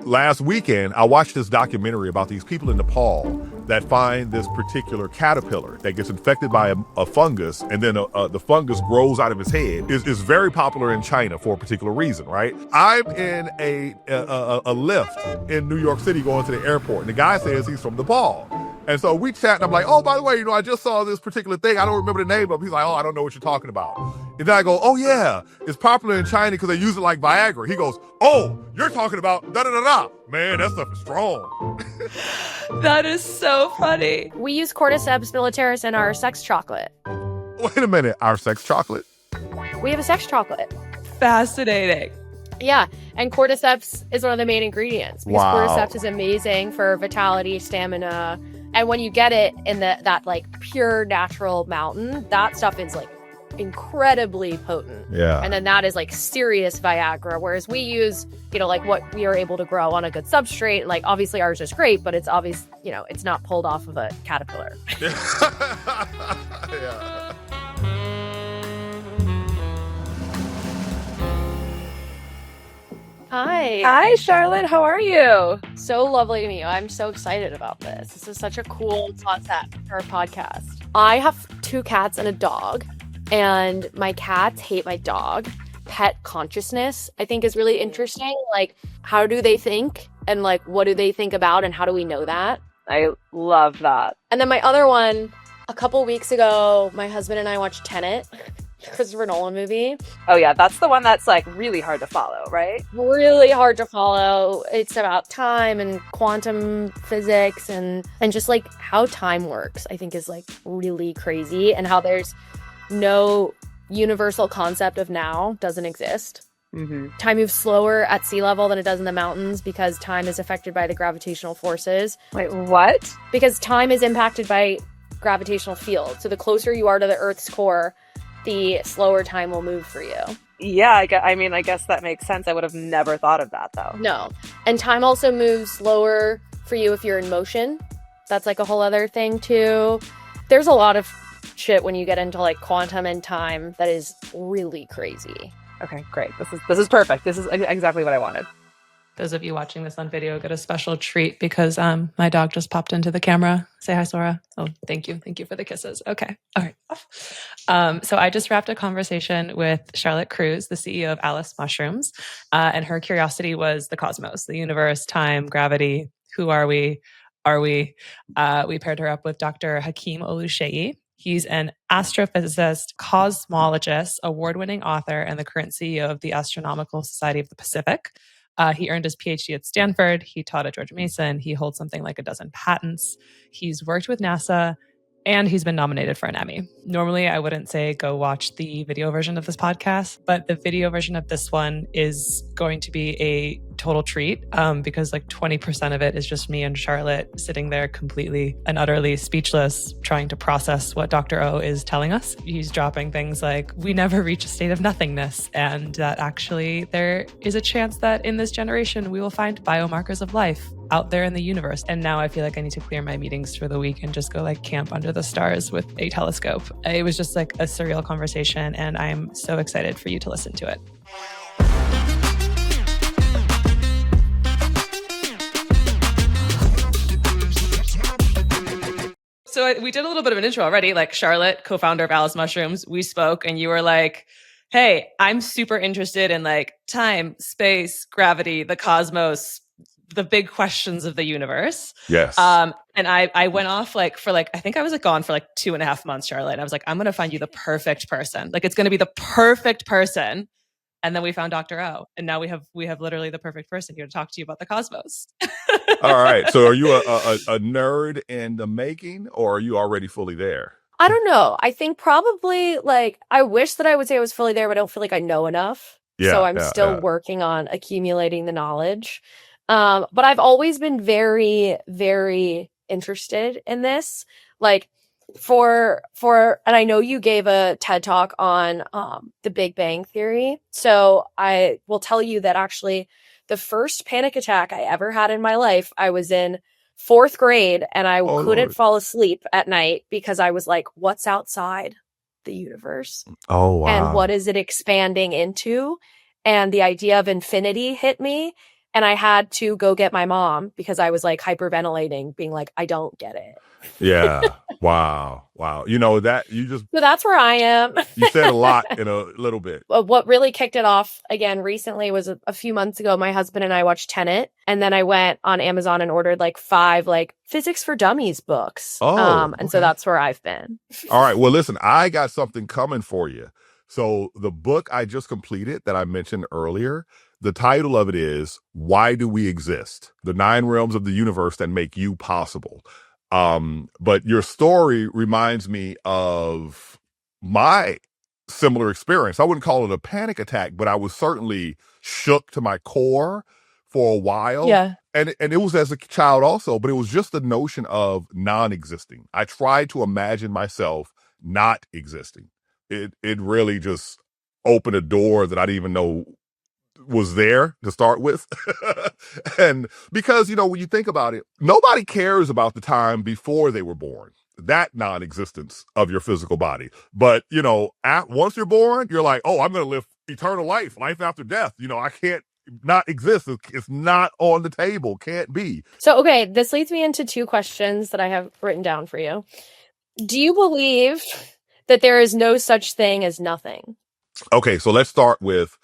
last weekend, I watched this documentary about these people in Nepal that find this particular caterpillar that gets infected by a fungus, and then the fungus grows out of its head. Is very popular in China for a particular reason, right? I'm in a lift in New York City going to the airport, and the guy says he's from Nepal. And so we chat, and I'm like, oh, by the way, I just saw this particular thing. I don't remember the name of it. He's like, oh, I don't know what you're talking about. And then I go, oh, yeah, it's popular in China because they use it like Viagra. He goes, oh, you're talking about da-da-da-da. Man, that stuff is strong. That is so funny. We use Cordyceps militaris in our sex chocolate. Wait a minute, our sex chocolate? We have a sex chocolate. Fascinating. Yeah, and Cordyceps is one of the main ingredients because Cordyceps is amazing for vitality, stamina, and when you get it in that like pure natural mountain, that stuff is like incredibly potent. Yeah. And then that is like serious Viagra, whereas we use, like what we are able to grow on a good substrate. Like obviously ours is great, but it's obvious, it's not pulled off of a caterpillar. Yeah. Hi, Charlotte. How are you? So lovely to meet you. I'm so excited about this. This is such a cool concept for a podcast. I have 2 cats and a dog, and my cats hate my dog. Pet consciousness, I think, is really interesting. Like, how do they think? And like, what do they think about? And how do we know that? I love that. And then my other one, a couple weeks ago, my husband and I watched Tenet. Christopher Nolan movie. Oh yeah, that's the one that's like really hard to follow, right? Really hard to follow. It's about time and quantum physics and just like how time works, I think is like really crazy, and how there's no universal concept of now doesn't exist. Mm-hmm. Time moves slower at sea level than it does in the mountains because time is affected by the gravitational forces. Wait, what? Because time is impacted by gravitational field. So the closer you are to the Earth's core, the slower time will move for you. Yeah, I guess that makes sense. I would have never thought of that, though. No. And time also moves slower for you if you're in motion. That's like a whole other thing, too. There's a lot of shit when you get into like quantum and time that is really crazy. Okay, great. This is perfect. This is exactly what I wanted. Those of you watching this on video get a special treat because my dog just popped into the camera. Say hi, Sora. Oh, thank you. Thank you for the kisses. Okay. All right. So I just wrapped a conversation with Charlotte Cruze, the CEO of Alice Mushrooms. And her curiosity was the cosmos, the universe, time, gravity. Who are we? We paired her up with Dr. Hakeem Oluseyi. He's an astrophysicist, cosmologist, award-winning author, and the current CEO of the Astronomical Society of the Pacific. He earned his PhD at Stanford. He taught at George Mason. He holds something like 12 patents. He's worked with NASA, and he's been nominated for an Emmy. Normally, I wouldn't say go watch the video version of this podcast, but the video version of this one is going to be a total treat because like 20% of it is just me and Charlotte sitting there completely and utterly speechless, trying to process what Dr. O is telling us. He's dropping things like, we never reach a state of nothingness, and that actually there is a chance that in this generation, we will find biomarkers of life out there in the universe. And now I feel like I need to clear my meetings for the week and just go like camp under the stars with a telescope. It was just like a surreal conversation, and I'm so excited for you to listen to it. So we did a little bit of an intro already, like Charlotte, co-founder of Alice Mushrooms. We spoke and you were like, hey, I'm super interested in like time, space, gravity, the cosmos, the big questions of the universe. Yes. And I went off like for like, I think I was like gone for like 2.5 months, Charlotte. And I was like, I'm going to find you the perfect person. Like it's going to be the perfect person. And then we found Dr. O, and now we have literally the perfect person here to talk to you about the cosmos. All right. So are you a nerd in the making, or are you already fully there? I don't know. I think probably like, I wish that I would say I was fully there, but I don't feel like I know enough. Yeah, so I'm still working on accumulating the knowledge. But I've always been very, very interested in this. Like and I know you gave a TED talk on the Big Bang Theory. So I will tell you that actually the first panic attack I ever had in my life, I was in 4th grade and I couldn't fall asleep at night because I was like, what's outside the universe? Oh, wow. And what is it expanding into? And the idea of infinity hit me. And I had to go get my mom because I was like hyperventilating, being like, I don't get it. Yeah. Wow. You know, that you just, So that's where I am. you said a lot in a little bit. What really kicked it off again recently was a few months ago, my husband and I watched Tenet, and then I went on Amazon and ordered like 5 like physics for dummies books. And so that's where I've been. All right. Well, listen, I got something coming for you. So the book I just completed that I mentioned earlier, the title of it is Why Do We Exist? The 9 Realms of the Universe That Make You Possible. But your story reminds me of my similar experience. I wouldn't call it a panic attack, but I was certainly shook to my core for a while. Yeah. And it was as a child also, but it was just the notion of non-existing. I tried to imagine myself not existing. It really just opened a door that I didn't even know was there to start with. And because, you know, when you think about it, nobody cares about the time before they were born, that non-existence of your physical body. But, you know, once you're born, you're like, oh, I'm going to live eternal life after death. You know, I can't not exist. It's not on the table. Can't be. So, okay, this leads me into 2 questions that I have written down for you. Do you believe that there is no such thing as nothing? Okay, so let's start with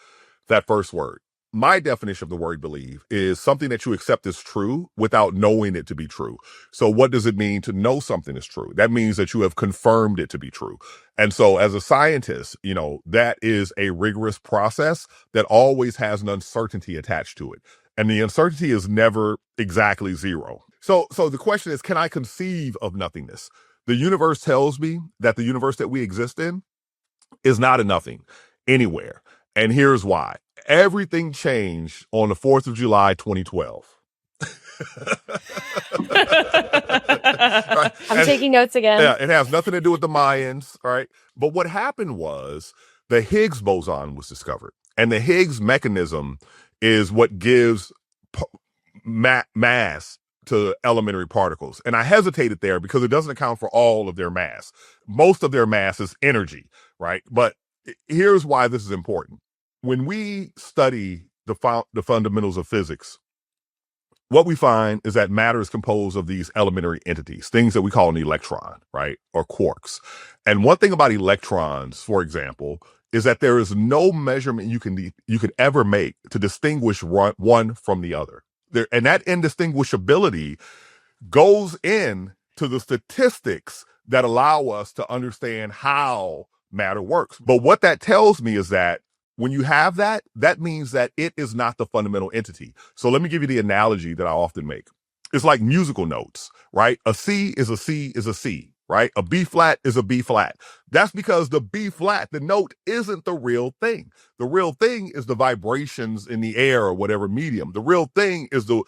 that first word. My definition of the word believe is something that you accept as true without knowing it to be true. So what does it mean to know something is true? That means that you have confirmed it to be true. And so as a scientist, you know, that is a rigorous process that always has an uncertainty attached to it. And the uncertainty is never exactly 0. So the question is, can I conceive of nothingness? The universe tells me that the universe that we exist in is not a nothing anywhere. And here's why. Everything changed on the 4th of July, 2012. Right? I'm taking notes again. Yeah, it has nothing to do with the Mayans, right? But what happened was the Higgs boson was discovered. And the Higgs mechanism is what gives mass to elementary particles. And I hesitated there because it doesn't account for all of their mass. Most of their mass is energy, right? But here's why this is important. When we study the fundamentals of physics, what we find is that matter is composed of these elementary entities, things that we call an electron, right? Or quarks. And one thing about electrons, for example, is that there is no measurement you could ever make to distinguish one from the other. And that indistinguishability goes in to the statistics that allow us to understand how matter works. But what that tells me is that when you have that, that means that it is not the fundamental entity. So let me give you the analogy that I often make. It's like musical notes, right? A C is a C is a C, right? A B flat is a B flat. That's because the B flat, the note, isn't the real thing. The real thing is the vibrations in the air or whatever medium. The real thing is the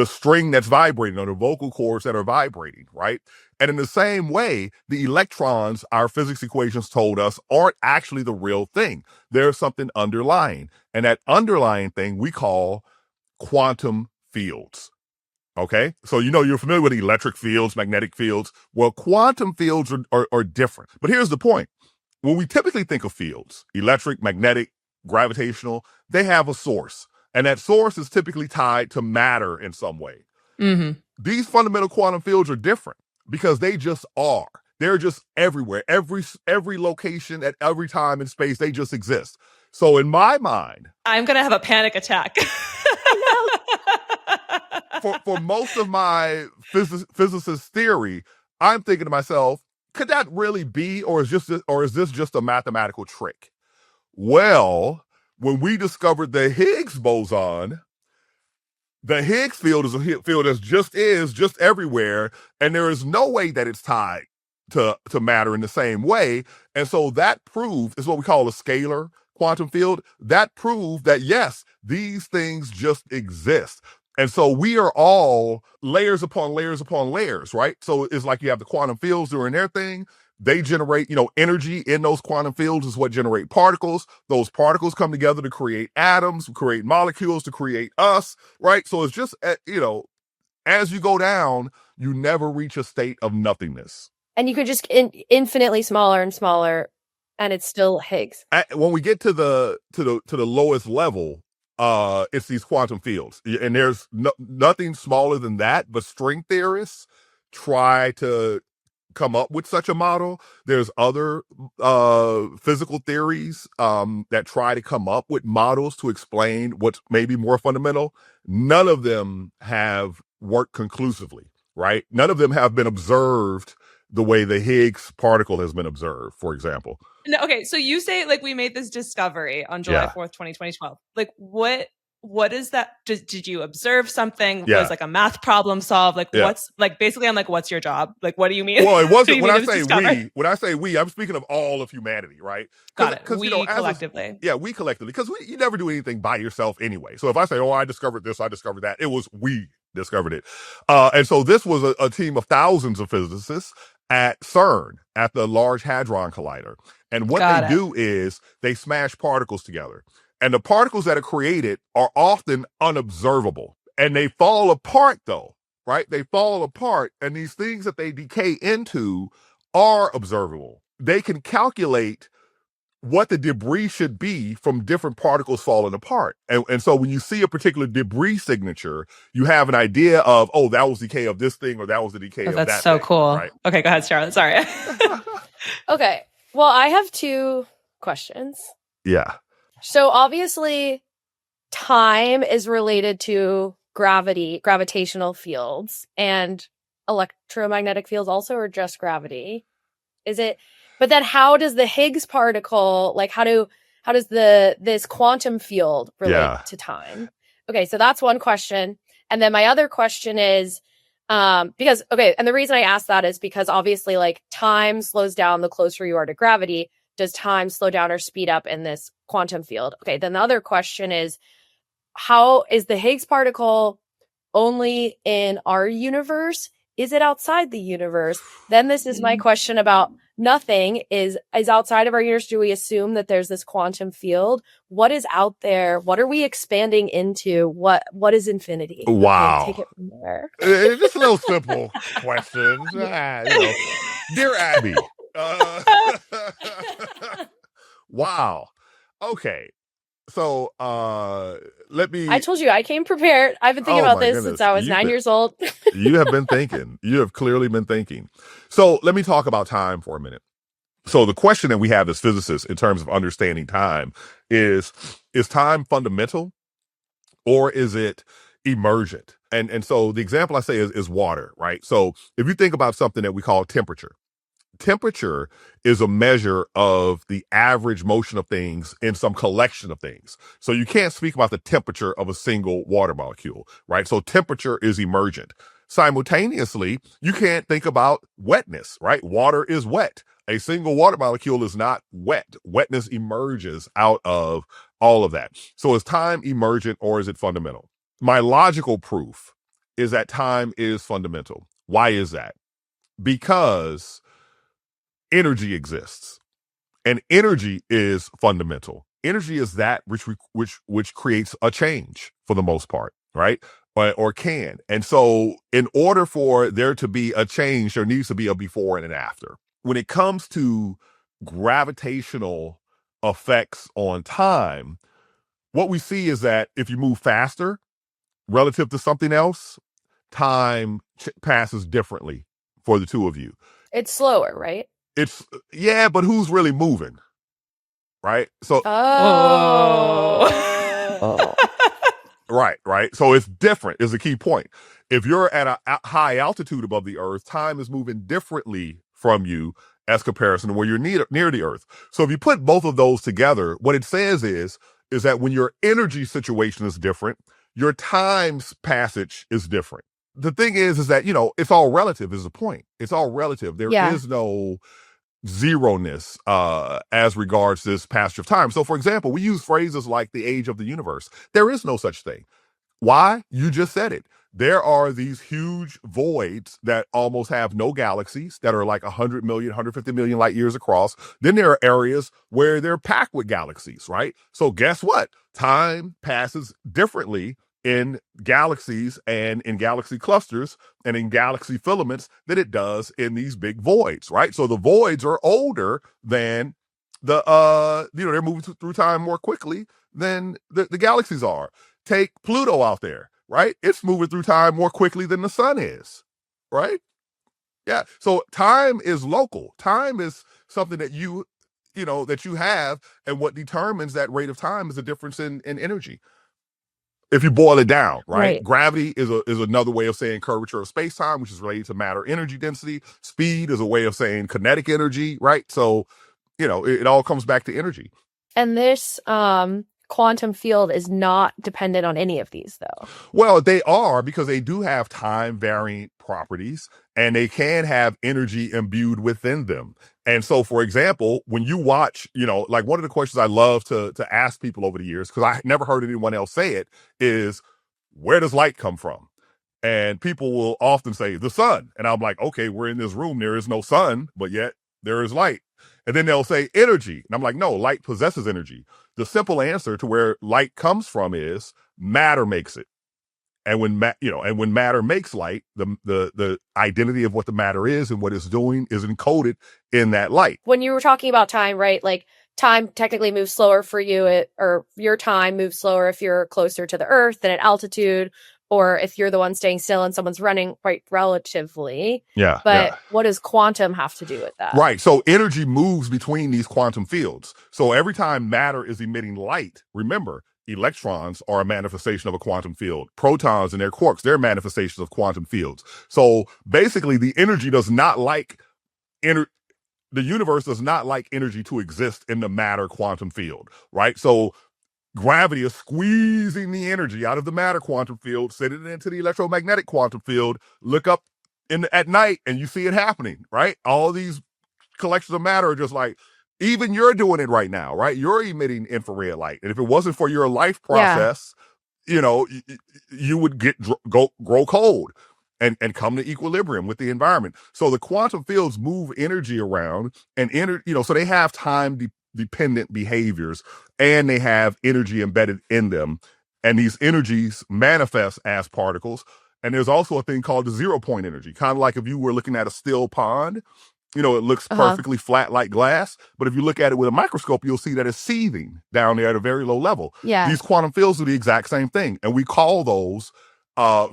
string that's vibrating or the vocal cords that are vibrating, right? And in the same way, the electrons, our physics equations told us, aren't actually the real thing. There's something underlying. And that underlying thing we call quantum fields. Okay? So, you know, you're familiar with electric fields, magnetic fields. Well, quantum fields are different. But here's the point. When we typically think of fields, electric, magnetic, gravitational, they have a source. And that source is typically tied to matter in some way. Mm-hmm. These fundamental quantum fields are different because they just are. They're just everywhere. Every location at every time in space, they just exist. So in my mind, I'm going to have a panic attack. for most of my physicist theory, I'm thinking to myself, could that really be, or is this just a mathematical trick? Well, when we discovered the Higgs boson, the Higgs field is a field that just everywhere, and there is no way that it's tied to matter in the same way. And so that proved, is what we call a scalar quantum field. That proved that yes, these things just exist. And so we are all layers upon layers upon layers, right? So it's like you have the quantum fields doing their thing. They generate, energy in those quantum fields is what generate particles. Those particles come together to create atoms, create molecules, to create us, right? So it's just, as you go down, you never reach a state of nothingness. And you could just infinitely smaller and smaller, and it's still Higgs. When we get to the lowest level, it's these quantum fields. And there's nothing smaller than that, but string theorists try to come up with such a model. There's other physical theories that try to come up with models to explain what's maybe more fundamental. None of them have worked conclusively, right? None of them have been observed the way the Higgs particle has been observed, for example. No, okay, so you say like we made this discovery on July 4th, 2012. Like what is that? Did you observe something? Was like a math problem solved? Like what's like basically I'm like, what's your job? Like what do you mean? Well, it wasn't when I say we, I'm speaking of all of humanity, right? Got it. We collectively. We collectively. Because you never do anything by yourself anyway. So if I say, oh, I discovered this, I discovered that, it was we discovered it. And so this was a team of thousands of physicists at CERN, at the Large Hadron Collider. And what they do is they smash particles together. And the particles that are created are often unobservable. And they fall apart, though, right? They fall apart. And these things that they decay into are observable. They can calculate what the debris should be from different particles falling apart. And so when you see a particular debris signature, you have an idea of, oh, that was decay of this thing, or that was the decay of that thing. That's so cool. Right? Okay, go ahead, Charlotte. Sorry. Okay. Well, I have two questions. Yeah. So obviously, time is related to gravitational fields, and electromagnetic fields also, or just gravity? Is it? But then how does the Higgs particle, like how does this quantum field relate to time? Okay, so that's one question. And then my other question is, and the reason I ask that is because obviously like time slows down the closer you are to gravity. Does time slow down or speed up in this quantum field? Okay, then the other question is, how is the Higgs particle only in our universe? Is it outside the universe? Then this is my question about nothing is outside of our universe. Do we assume that there's this quantum field? What is out there? What are we expanding into? What is infinity? Wow. Okay, take it from there. Just a little simple questions. Dear Abby. Wow. Okay. So let me. I told you I came prepared. I've been thinking about this since I was 9 years old. You have been thinking. You have clearly been thinking. So let me talk about time for a minute. So the question that we have as physicists in terms of understanding time is time fundamental or is it emergent? And so the example I say is water, right? So if you think about something that we call temperature is a measure of the average motion of things in some collection of things. So you can't speak about the temperature of a single water molecule, right? So temperature is emergent. Simultaneously, you can't think about wetness, right? Water is wet. A single water molecule is not wet. Wetness emerges out of all of that. So is time emergent or is it fundamental? My logical proof is that time is fundamental. Why is that? Because energy exists, and energy is fundamental. Energy is that which creates a change for the most part, right? Or can. And so in order for there to be a change, there needs to be a before and an after. When it comes to gravitational effects on time, what we see is that if you move faster relative to something else, time passes differently for the two of you. It's slower, right? But who's really moving? Right? So Right. So it's different is the key point. If you're at a high altitude above the earth, time is moving differently from you as comparison to where you're near the earth. So if you put both of those together, what it says is that when your energy situation is different, your time's passage is different. The thing is that, it's all relative is the point. It's all relative. There is no zero-ness as regards this passage of time. So, for example, we use phrases like the age of the universe. There is no such thing. Why? You just said it. There are these huge voids that almost have no galaxies that are like 100 million, 150 million light years across. Then there are areas where they're packed with galaxies, right? So guess what? Time passes differently in galaxies and in galaxy clusters and in galaxy filaments than it does in these big voids, right? So the voids are older than they're moving through time more quickly than the galaxies are. Take Pluto out there, right? It's moving through time more quickly than the sun is, right? Yeah. So time is local. Time is something that that you have, and what determines that rate of time is a difference in energy. If you boil it down, right? Gravity is another way of saying curvature of space-time, which is related to matter energy density. Speed is a way of saying kinetic energy, right? So, it all comes back to energy. And this quantum field is not dependent on any of these, though. Well, they are, because they do have time varying properties, and they can have energy imbued within them. And so, for example, when you watch, like, one of the questions I love to ask people over the years, because I never heard anyone else say it, is, where does light come from? And people will often say the sun. And I'm like, okay, we're in this room. There is no sun, but yet there is light. And then they'll say energy. And I'm like, no, light possesses energy. The simple answer to where light comes from is matter makes it. And when matter makes light, the identity of what the matter is and what it's doing is encoded in that light. When you were talking about time, right? Like, time technically moves slower for you, or your time moves slower if you're closer to the Earth than at altitude, or if you're the one staying still and someone's running, quite relatively. Yeah. But what does quantum have to do with that? Right. So energy moves between these quantum fields. So every time matter is emitting light, remember, electrons are a manifestation of a quantum field. Protons and their quarks, they're manifestations of quantum fields. So basically, the energy does not like the universe does not like energy to exist in the matter quantum field, right? So gravity is squeezing the energy out of the matter quantum field, sending it into the electromagnetic quantum field. Look up at night and you see it happening, right? All these collections of matter are just like, even you're doing it right now, right? You're emitting infrared light. And if it wasn't for your life process, you would grow cold and come to equilibrium with the environment. So the quantum fields move energy around, and so they have time dependent behaviors, and they have energy embedded in them. And these energies manifest as particles. And there's also a thing called the 0 point energy, kind of like if you were looking at a still pond. It looks perfectly flat like glass, but if you look at it with a microscope, you'll see that it's seething down there at a very low level. Yeah. These quantum fields do the exact same thing, and we call those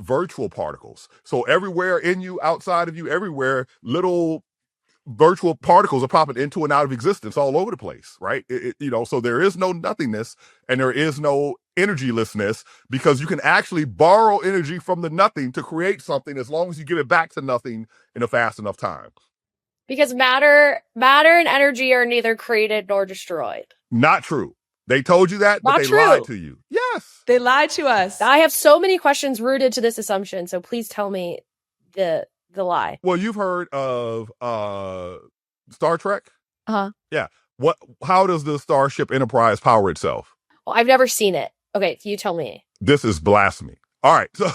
virtual particles. So everywhere in you, outside of you, everywhere, little virtual particles are popping into and out of existence all over the place, right? So there is no nothingness and there is no energylessness, because you can actually borrow energy from the nothing to create something, as long as you give it back to nothing in a fast enough time. Because matter and energy are neither created nor destroyed. Not true. They told you that, but they lied to you. Yes. They lied to us. I have so many questions rooted to this assumption, so please tell me the lie. Well, you've heard of Star Trek? Uh-huh. Yeah. How does the Starship Enterprise power itself? Well, I've never seen it. Okay, you tell me. This is blasphemy. All right. So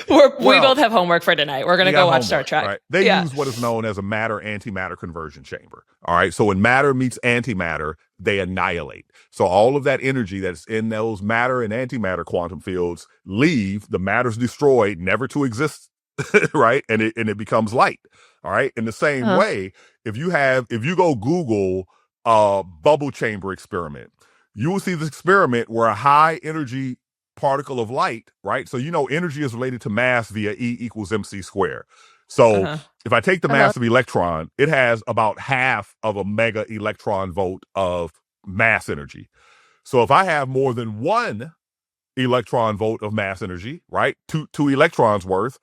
we both have homework for tonight. We're going to go watch Star Trek. Right? They use what is known as a matter-antimatter conversion chamber. All right. So when matter meets antimatter, they annihilate. So all of that energy that's in those matter and antimatter quantum fields leave. The matter's destroyed, never to exist. Right. And it becomes light. All right. In the same way, if you go Google bubble chamber experiment, you will see this experiment where a high energy particle of light, right? So energy is related to mass via E equals mc squared. So if I take the mass of electron, it has about half of a mega electron volt of mass energy. So if I have more than 1 electron volt of mass energy, right? Two electrons worth,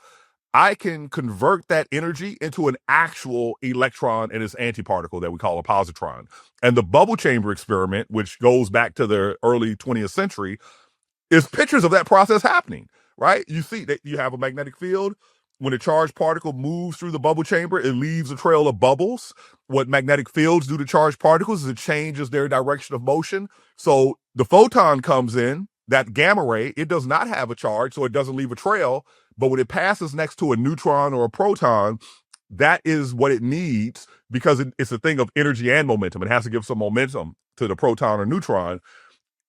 I can convert that energy into an actual electron and its antiparticle that we call a positron. And the bubble chamber experiment, which goes back to the early 20th century, is pictures of that process happening, right? You see that you have a magnetic field. When a charged particle moves through the bubble chamber, it leaves a trail of bubbles. What magnetic fields do to charged particles is it changes their direction of motion. So the photon comes in, that gamma ray, it does not have a charge, so it doesn't leave a trail. But when it passes next to a neutron or a proton, that is what it needs, because it's a thing of energy and momentum. It has to give some momentum to the proton or neutron.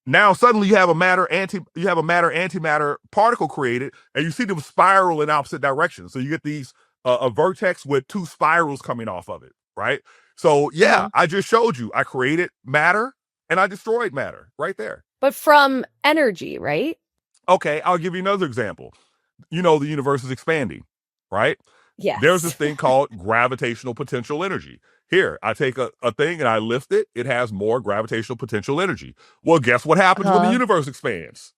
Now suddenly you have a matter antimatter particle created, and you see them spiral in opposite directions. So you get these a vertex with 2 spirals coming off of it, right? So yeah, I just showed you. I created matter and I destroyed matter right there. But from energy, right? Okay, I'll give you another example. You know, the universe is expanding, right? Yes. There's this thing called gravitational potential energy. Here, I take a thing and I lift it. It has more gravitational potential energy. Well, guess what happens when the universe expands?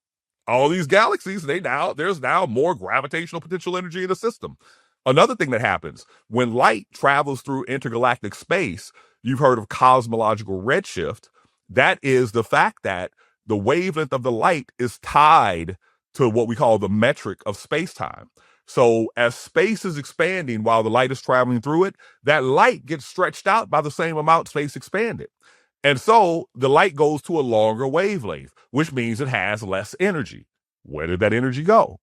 All these galaxies, there's now more gravitational potential energy in the system. Another thing that happens when light travels through intergalactic space, you've heard of cosmological redshift. That is the fact that the wavelength of the light is tied to what we call the metric of space-time. So as space is expanding while the light is traveling through it, that light gets stretched out by the same amount space expanded. And so the light goes to a longer wavelength, which means it has less energy. Where did that energy go?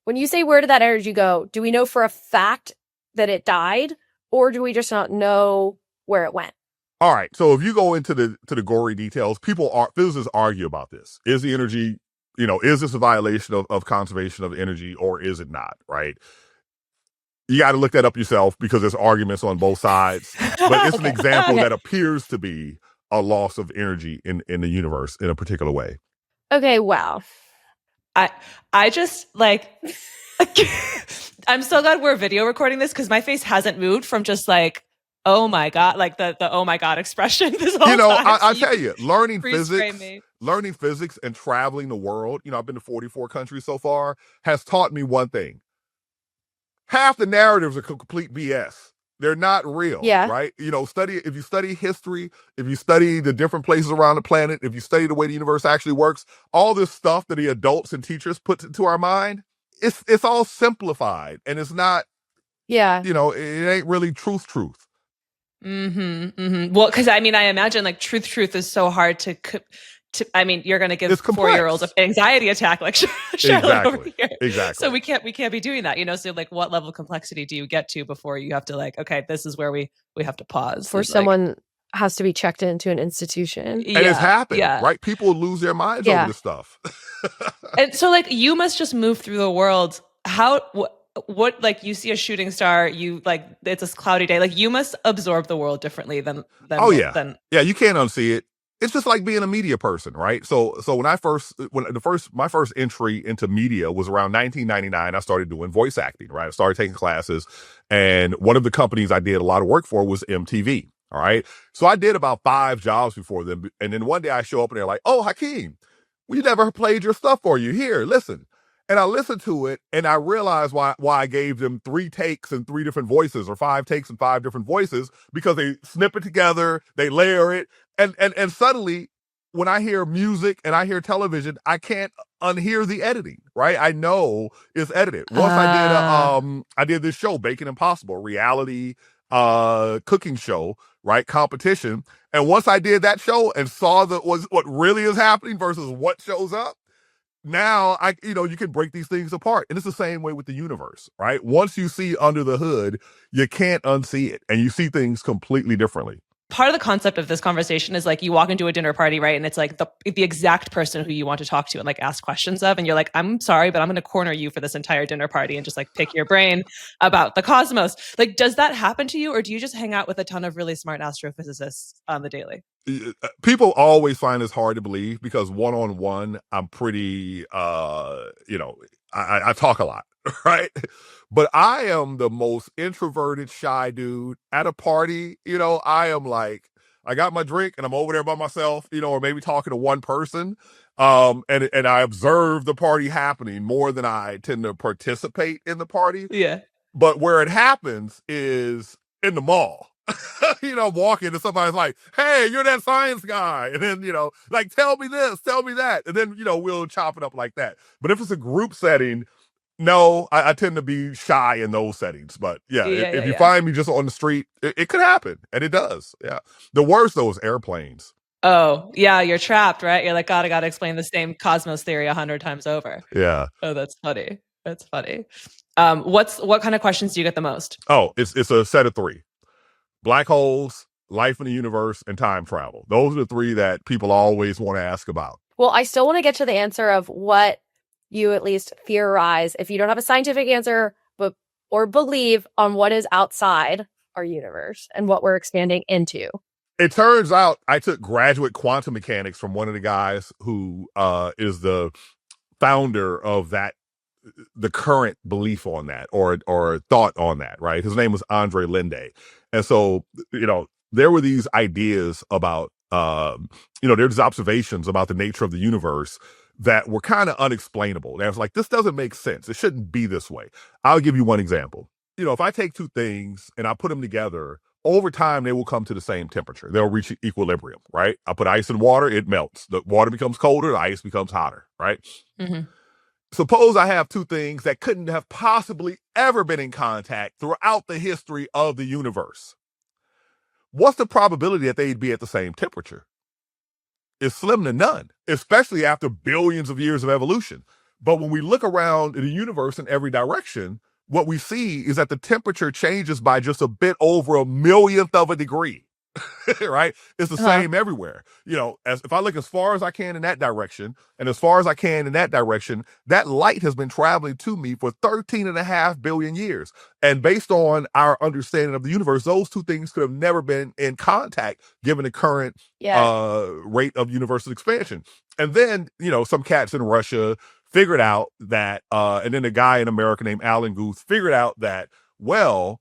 When you say where did that energy go, do we know for a fact that it died, or do we just not know where it went? All right. So if you go into the gory details, physicists argue about this. Is the energy, is this a violation of conservation of energy or is it not? Right. You got to look that up yourself because there's arguments on both sides. But it's an example that appears to be a loss of energy in the universe in a particular way. Okay. Wow. I just like, I'm so glad we're video recording this because my face hasn't moved from just like, oh my God, like the oh my God expression this whole time. I tell you, learning physics and traveling the world, I've been to 44 countries so far, has taught me one thing. Half the narratives are complete BS. They're not real, right? If you study history, if you study the different places around the planet, if you study the way the universe actually works, all this stuff that the adults and teachers put into our mind, it's all simplified and it's not, it ain't really truth. Well, because I imagine like truth is so hard to you're going to give 4-year-olds an anxiety attack like Charlotte over here. Exactly. So we can't be doing that, So like, what level of complexity do you get to before you have to like, okay, this is where we have to pause. For someone has to be checked into an institution. And it's happened, right? People lose their minds over this stuff. And so like, you must just move through the world. What like you see a shooting star, you like it's a cloudy day. Like you must absorb the world differently than you can't unsee it. It's just like being a media person, right? So when my first entry into media was around 1999, I started doing voice acting, right? I started taking classes, and one of the companies I did a lot of work for was MTV. All right. So I did about 5 jobs before them. And then one day I show up and they're like, oh, Hakeem, we never played your stuff for you. Here, listen. And I listened to it and I realized why I gave them 3 takes and 3 different voices, or 5 takes and 5 different voices, because they snip it together, they layer it. And suddenly when I hear music and I hear television, I can't unhear the editing, right? I know it's edited. Once I did this show, Bacon Impossible, reality cooking show, right? Competition. And once I did that show and saw what really is happening versus what shows up, now you can break these things apart. And it's the same way with the universe, right? Once you see under the hood, you can't unsee it and you see things completely differently. Part of the concept of this conversation is like you walk into a dinner party, right? And it's like the exact person who you want to talk to and like ask questions of. And you're like, I'm sorry, but I'm going to corner you for this entire dinner party and just like pick your brain about the cosmos. Like, does that happen to you? Or do you just hang out with a ton of really smart astrophysicists on the daily? People always find this hard to believe because one-on-one, I'm pretty, I talk a lot, right? But I am the most introverted, shy dude at a party. I am like, I got my drink and I'm over there by myself, or maybe talking to one person. And I observe the party happening more than I tend to participate in the party. Yeah. But where it happens is in the mall. Walking and somebody's like, hey, you're that science guy. And then, like, tell me this, tell me that. And then, we'll chop it up like that. But if it's a group setting, no, I tend to be shy in those settings. But if you find me just on the street, it could happen. And it does. Yeah. The worst, though, is airplanes. Oh, yeah. You're trapped, right? You're like, gotta explain the same cosmos theory 100 times over. Yeah. Oh, that's funny. That's funny. What kind of questions do you get the most? Oh, it's a set of 3. Black holes, life in the universe, and time travel. Those are the 3 that people always want to ask about. Well, I still want to get to the answer of what you at least theorize, if you don't have a scientific answer, or believe on what is outside our universe and what we're expanding into? It turns out I took graduate quantum mechanics from one of the guys who is the founder of that, the current belief on that or thought on that, right? His name was Andre Linde. And so, there were these ideas about, there's observations about the nature of the universe that were kind of unexplainable. And I was like, this doesn't make sense. It shouldn't be this way. I'll give you one example. If I take two things and I put them together, over time, they will come to the same temperature. They'll reach equilibrium, right? I put ice in water, it melts. The water becomes colder, the ice becomes hotter, right? Mm-hmm. Suppose I have two things that couldn't have possibly ever been in contact throughout the history of the universe. What's the probability that they'd be at the same temperature? It's slim to none, especially after billions of years of evolution. But when we look around the universe in every direction, what we see is that the temperature changes by just a bit over a millionth of a degree, right? It's the same everywhere. As if I look as far as I can in that direction and as far as I can in that direction, that light has been traveling to me for 13.5 billion years. And based on our understanding of the universe, those two things could have never been in contact given the current rate of universal expansion. And then, some cats in Russia figured out that, and then a guy in America named Alan Guth figured out that, well,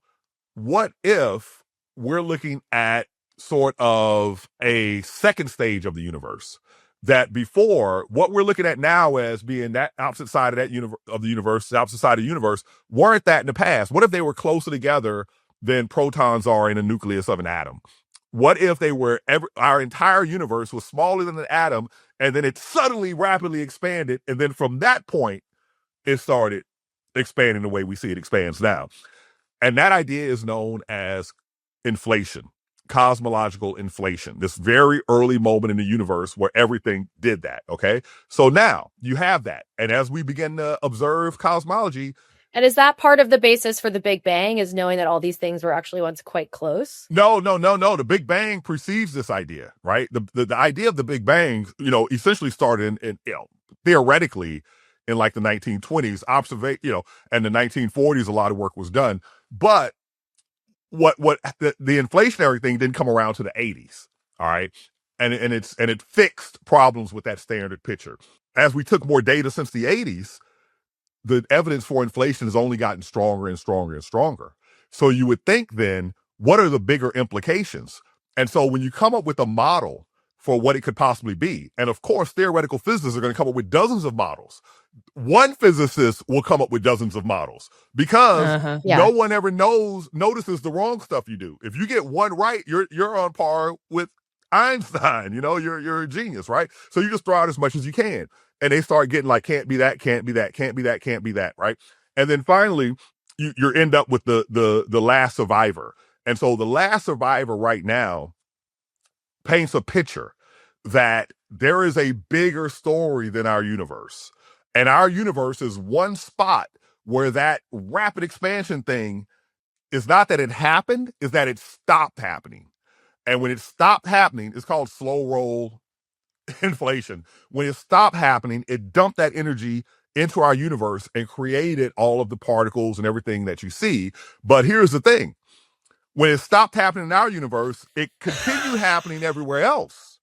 what if we're looking at sort of a second stage of the universe? That before, what we're looking at now as being that opposite side of that of the universe, the opposite side of the universe, weren't that in the past? What if they were closer together than protons are in the nucleus of an atom? What if our entire universe was smaller than an atom, and then it suddenly rapidly expanded, and then from that point, it started expanding the way we see it expands now? And that idea is known as inflation, cosmological inflation, this very early moment in the universe where everything did that, okay? So now you have that. And as we begin to observe cosmology, and is that part of the basis for the Big Bang, is knowing that all these things were actually once quite close? No. The Big Bang precedes this idea, right? The idea of the Big Bang, essentially started in theoretically in like the 1920s, and the 1940s, a lot of work was done. But what the inflationary thing didn't come around to the 80s, all right? And it fixed problems with that standard picture. As we took more data since the 80s, the evidence for inflation has only gotten stronger and stronger and stronger. So you would think then, what are the bigger implications? And so when you come up with a model for what it could possibly be, and of course, theoretical physicists are going to come up with dozens of models. One physicist will come up with dozens of models because no one ever notices the wrong stuff you do. If you get one right, you're on par with Einstein. You're a genius, right? So you just throw out as much as you can. And they start getting like, can't be that, can't be that, can't be that, can't be that, right? And then finally, you end up with the last survivor. And so the last survivor right now paints a picture that there is a bigger story than our universe. And our universe is one spot where that rapid expansion thing is not that it happened, is that it stopped happening. And when it stopped happening, it's called slow roll inflation. When it stopped happening, it dumped that energy into our universe and created all of the particles and everything that you see. But here's the thing. When it stopped happening in our universe, it continued happening everywhere else.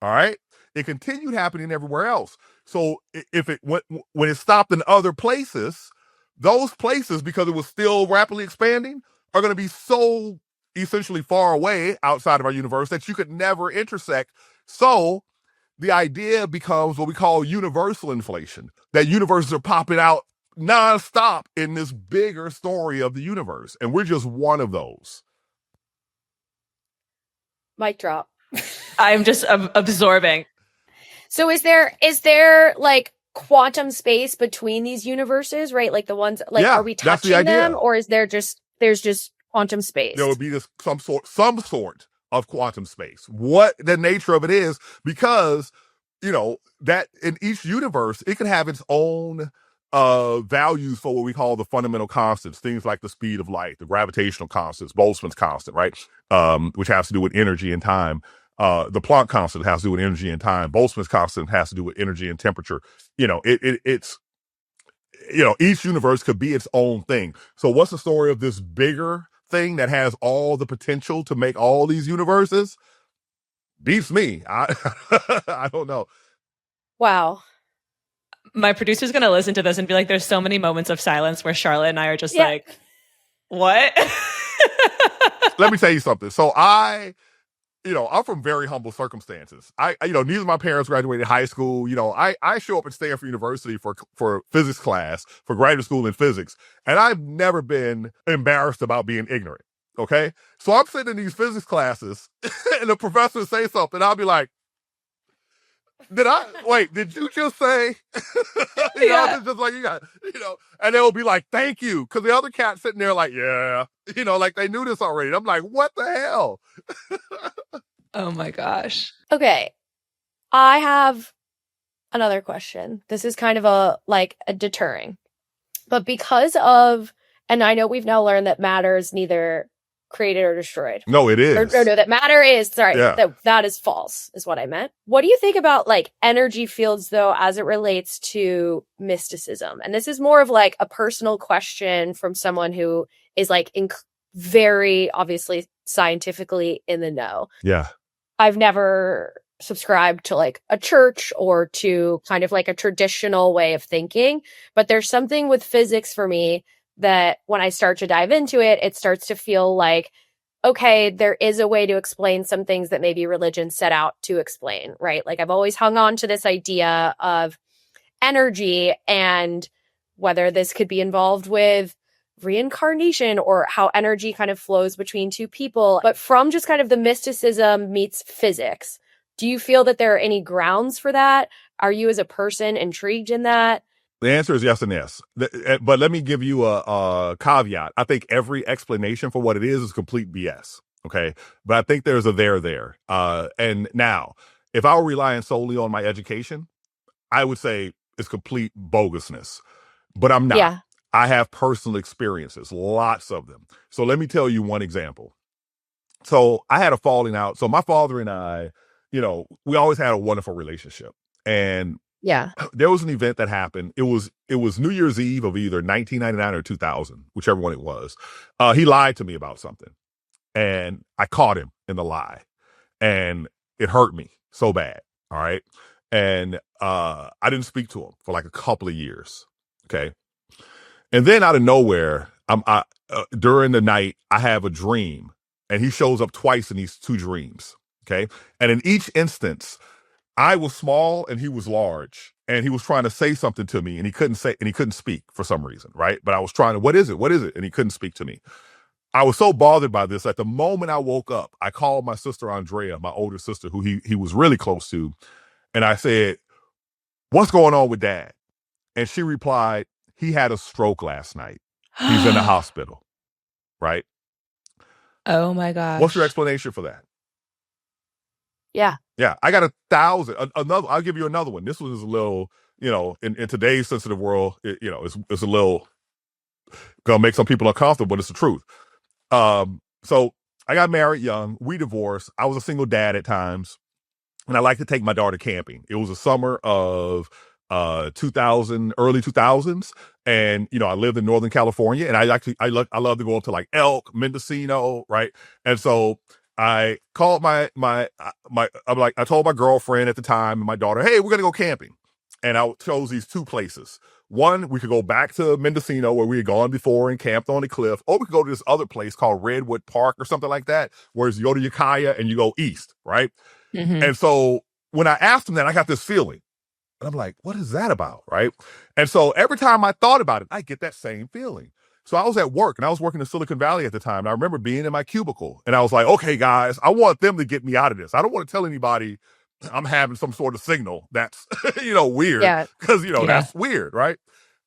All right? It continued happening everywhere else. So if when it stopped in other places, those places, because it was still rapidly expanding, are going to be so essentially far away outside of our universe that you could never intersect. So the idea becomes what we call universal inflation, that universes are popping out nonstop in this bigger story of the universe. And we're just one of those. Mic drop. I'm just absorbing. So is there like quantum space between these universes, right? Like the ones, like, are we touching them, or is there's just quantum space? There would be just some sort of quantum space. What the nature of it is, because that in each universe it can have its own values for what we call the fundamental constants, things like the speed of light, the gravitational constants, Boltzmann's constant, right? Which has to do with energy and time. The Planck constant has to do with energy and time. Boltzmann's constant has to do with energy and temperature. It's each universe could be its own thing. So what's the story of this bigger thing that has all the potential to make all these universes beats me. I don't know. Wow. My producer's going to listen to this and be like, there's so many moments of silence where Charlotte and I are just like, what? Let me tell you something. So I'm from very humble circumstances. Neither of my parents graduated high school. I show up at Stanford University for physics class, for graduate school in physics, and I've never been embarrassed about being ignorant. Okay? So I'm sitting in these physics classes, and the professor will say something, I'll be like, did you just say? It's just like, and they'll be like, thank you. Because the other cat's sitting there like, yeah, like they knew this already. I'm like, what the hell? Oh my gosh. Okay. I have another question. This is kind of a deterring. But because of, and I know we've now learned that matter is neither created or destroyed. No, it is. No, that matter is, sorry, yeah. that is false, is what I meant. What do you think about energy fields, though, as it relates to mysticism? And this is more of a personal question from someone who is very obviously scientifically in the know. Yeah. I've never subscribed to a church or to kind of a traditional way of thinking, but there's something with physics for me that when I start to dive into it, it starts to feel like, okay, there is a way to explain some things that maybe religion set out to explain, right? I've always hung on to this idea of energy and whether this could be involved with reincarnation or how energy kind of flows between two people. But from just kind of the mysticism meets physics, do you feel that there are any grounds for that? Are you as a person intrigued in that? The answer is yes and yes. But let me give you a caveat. I think every explanation for what it is complete BS. Okay. But I think there's a there. And now, if I were relying solely on my education, I would say it's complete bogusness. But I'm not. Yeah. I have personal experiences, lots of them. So let me tell you one example. So I had a falling out. So my father and I, we always had a wonderful relationship. And yeah, there was an event that happened. It was New Year's Eve of either 1999 or 2000, whichever one it was. He lied to me about something, and I caught him in the lie, and it hurt me so bad. All right, and I didn't speak to him for a couple of years. Okay, and then out of nowhere, during the night, I have a dream, and he shows up twice in these two dreams. Okay, and in each instance, I was small and he was large, and he was trying to say something to me, and he couldn't speak for some reason, right? But I was trying to, what is it? And he couldn't speak to me. I was so bothered by this. At the moment I woke up, I called my sister Andrea, my older sister, who he was really close to, and I said, what's going on with Dad? And she replied, he had a stroke last night. He's in the hospital, right? Oh my gosh. What's your explanation for that? Yeah. Yeah, I got 1,000. Another, I'll give you another one. This one is a little, in today's sensitive world, it's a little gonna make some people uncomfortable, but it's the truth. So I got married young. We divorced. I was a single dad at times, and I like to take my daughter camping. It was the summer of 2000, early 2000s, and I lived in Northern California, and I love to go up to Elk, Mendocino, right? And so I called I told my girlfriend at the time and my daughter, hey, we're going to go camping. And I chose these two places. One, we could go back to Mendocino where we had gone before and camped on the cliff, or we could go to this other place called Redwood Park or something like that, where you go to Ukiah and you go east, right? Mm-hmm. And so when I asked him that, I got this feeling. And I'm like, what is that about, right? And so every time I thought about it, I get that same feeling. So I was at work, and I was working in Silicon Valley at the time. And I remember being in my cubicle, and I was like, okay, guys, I want them to get me out of this. I don't want to tell anybody I'm having some sort of signal that's, weird. Yeah. Because, that's weird, right?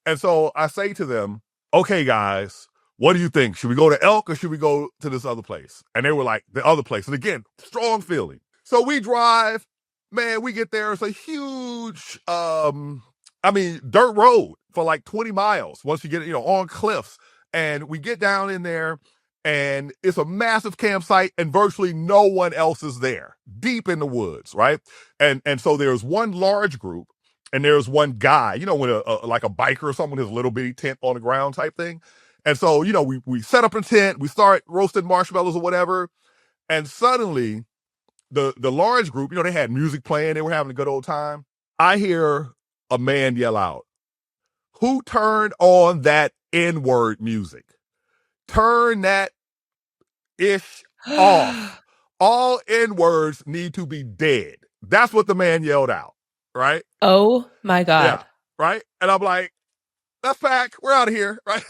And so I say to them, okay, guys, what do you think? Should we go to Elk or should we go to this other place? And they were like, the other place. And again, strong feeling. So we drive, man, we get there. It's a huge, dirt road for 20 miles once you get, on cliffs. And we get down in there, and it's a massive campsite, and virtually no one else is there, deep in the woods, right? And so there's one large group, and there's one guy, with a biker or someone with his little bitty tent on the ground type thing. And so, we set up a tent, we start roasting marshmallows or whatever. And suddenly the large group, they had music playing. They were having a good old time. I hear a man yell out, "Who turned on that N-word music? Turn that ish off. All N-words need to be dead." That's what the man yelled out, right? Oh my God. Yeah, right? And I'm like, that's fact. We're out of here, right?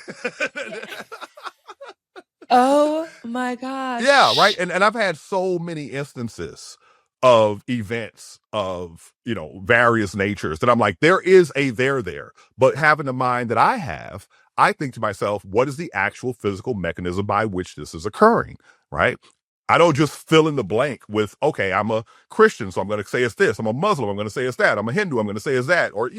Oh my gosh. Yeah, right. And I've had so many instances of events of, various natures that I'm like, there is a there. But having the mind that I have, I think to myself, what is the actual physical mechanism by which this is occurring, right? I don't just fill in the blank with, okay, I'm a Christian, so I'm going to say it's this. I'm a Muslim, I'm going to say it's that. I'm a Hindu, I'm going to say it's that. Or,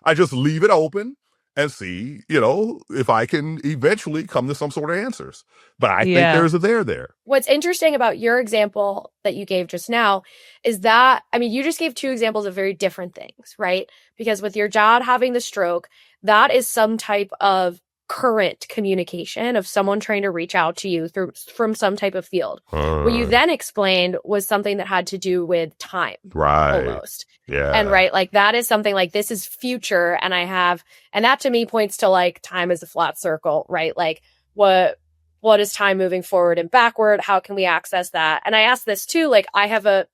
I just leave it open and see, if I can eventually come to some sort of answers. But I think there's a there. What's interesting about your example that you gave just now is that, you just gave two examples of very different things, right? Because with your dad having the stroke, that is some type of current communication of someone trying to reach out to you from some type of field. What you then explained was something that had to do with time. Right. Almost. Yeah. And right, like that is something like this is future. And that to me points to like time is a flat circle, right? Like what is time moving forward and backward? How can we access that? And I asked this too, like I have a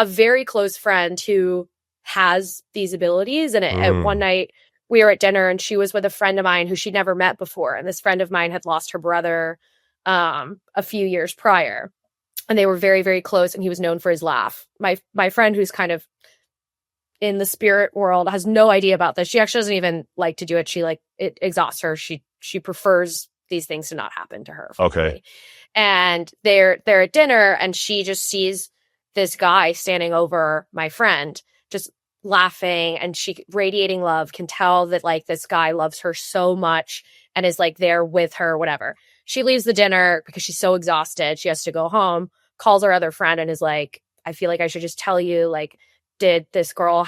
very close friend who has these abilities. And at one night we were at dinner and she was with a friend of mine who she'd never met before. And this friend of mine had lost her brother a few years prior. And they were very, very close. And he was known for his laugh. My friend, who's kind of in the spirit world, has no idea about this. She actually doesn't even like to do it. It exhausts her. She prefers these things to not happen to her. Frankly. Okay. And they're at dinner and she just sees this guy standing over my friend, just laughing, and she radiating love, can tell that like this guy loves her so much and is like there with her, whatever. She leaves the dinner because she's so exhausted. She has to go home, calls her other friend and is like, I feel like I should just tell you, like, did this girl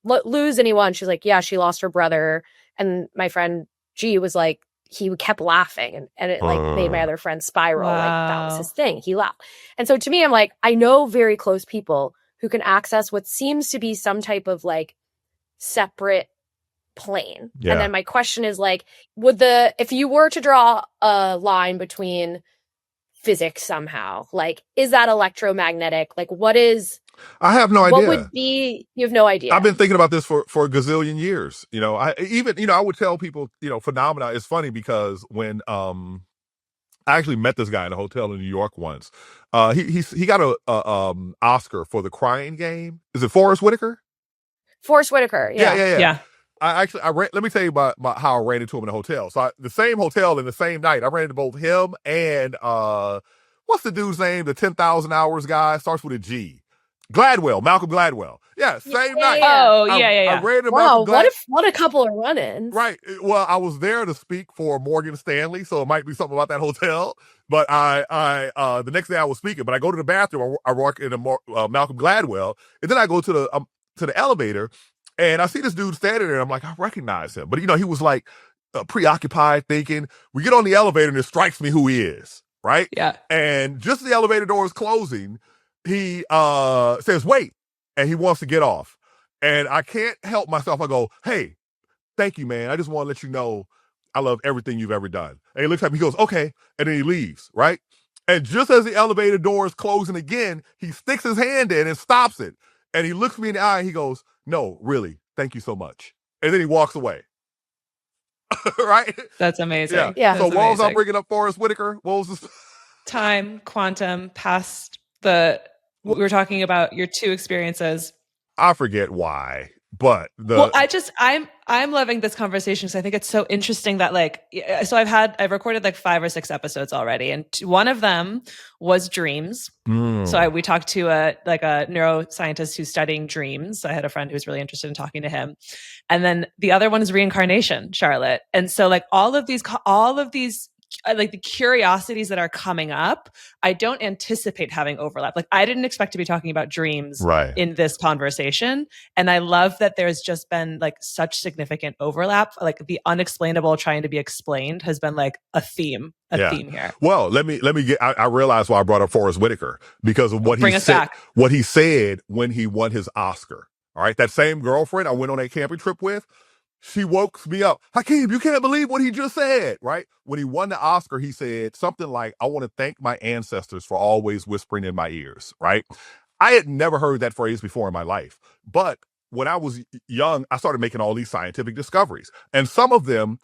lose anyone? She's like, yeah, she lost her brother. And my friend G was like, he kept laughing and it like made my other friend spiral. Wow. Like that was his thing. He laughed. And so to me, I'm like, I know very close people who can access what seems to be some type of like separate plane. Yeah. And then my question is like, if you were to draw a line between physics somehow, like, is that electromagnetic? Like I have no idea. What would be, you have no idea. I've been thinking about this for a gazillion years. I would tell people, phenomena is funny because when, I actually met this guy in a hotel in New York once. He got a Oscar for The Crying Game. Is it Forrest Whitaker? Forrest Whitaker. Yeah. Let me tell you about how I ran into him in a hotel. So the same hotel in the same night, I ran into both him and what's the dude's name? The 10,000 Hours guy, starts with a G. Malcolm Gladwell. Yeah, same night. Oh, yeah. I ran into Wow, Malcolm what a couple of run-ins. Right. Well, I was there to speak for Morgan Stanley, so it might be something about that hotel. But I the next day I was speaking, but I go to the bathroom. I walk into Malcolm Gladwell, and then I go to the elevator, and I see this dude standing there. I'm like, I recognize him, but he was like preoccupied, thinking. We get on the elevator, and it strikes me who he is. Right. Yeah. And just as the elevator door is closing, he says, "Wait," and he wants to get off. And I can't help myself. I go, "Hey, thank you, man. I just want to let you know I love everything you've ever done." And he looks at me, he goes, "Okay." And then he leaves, right? And just as the elevator door is closing again, he sticks his hand in and stops it. And he looks me in the eye and he goes, "No, really, thank you so much." And then he walks away. Right? That's amazing. Yeah. So what was I bringing up Forrest Whitaker? What was this? Time, quantum, past we were talking about your two experiences. I forget why, but I'm loving this conversation because I think it's so interesting that so I've recorded like 5 or 6 episodes already, and one of them was dreams. So we talked to a neuroscientist who's studying dreams. I had a friend who was really interested in talking to him, and then the other one is reincarnation, Charlotte. And so like all of these like the curiosities that are coming up, I don't anticipate having overlap. Like I didn't expect to be talking about dreams in this conversation. And I love that there's just been like such significant overlap. Like the unexplainable trying to be explained has been like a theme here. Well, let me get, I realized why I brought up Forrest Whitaker, because of what he said when he won his Oscar. All right. That same girlfriend I went on a camping trip with, she woke me up. Hakeem, you can't believe what he just said, right? When he won the Oscar, he said something like, I want to thank my ancestors for always whispering in my ears, right? I had never heard that phrase before in my life. But when I was young, I started making all these scientific discoveries. And some of them,